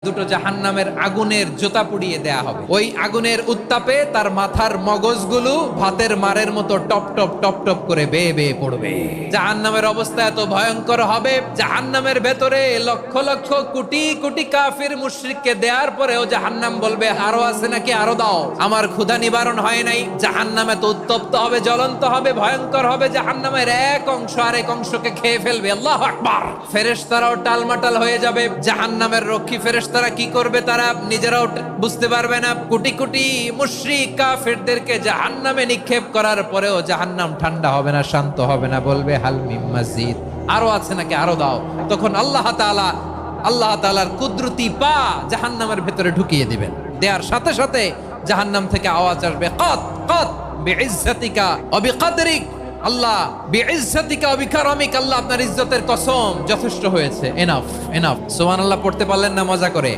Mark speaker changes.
Speaker 1: দুটো জাহান্নামের আগুনের জোতা পুড়িয়ে দেয়া হবে। ওই আগুনের উত্তাপে তার মাথার মগজগুলো ভাতের মারের মতো টপ টপ টপ টপ করে বেয়ে বেয়ে পড়বে। জাহান্নামের অবস্থা এত ভয়ঙ্কর হবে, জাহান্নামের ভেতরে লক্ষ লক্ষ কোটি কোটি কাফির মুশরিককে দেওয়ার পরেও জাহান্নাম বলবে আরো আছে নাকি, আরো দাও, আমার ক্ষুধা নিবারণ হয় নাই। জাহান্নাম এত উত্তপ্ত হবে, জ্বলন্ত হবে, ভয়ঙ্কর হবে, জাহান্নামের এক অংশ আরেক অংশকে খেয়ে ফেলবে। আল্লাহু আকবার। ফেরেশতারাও টালমাটাল হয়ে যাবে। জাহান্নামের রক্ষী ফেরেশতারা কি করবে তারা নিজেরাও বুঝতে পারবে না। কোটি কোটি মুশরিক কাফিরদেরকে জাহান্নামে নিক্ষেপ করার পরেও জাহান্নাম ঠান্ডা হবে না, শান্ত হবে না, বলবে হাল মিন মাজিদ, আরো আছে নাকি, আরো দাও। তখন আল্লাহ তাআলার কুদরতি পা জাহান্নামের ভেতরে ঢুকিয়ে দিবেন। দেওয়ার সাথে সাথে জাহান্নাম থেকে আওয়াজ আসবে, কত কত বিইজ্জাতিকা ওয়া বিকদরিক, আল্লাহ বিইজ্জাতিকা ওয়া বিকারামিক, আল্লাহ আপনার ইজ্জতের কসম, যথেষ্ট হয়েছে, এনাফ এনাফ। সুবহানাল্লাহ পড়তে পারলেন না মজা করে?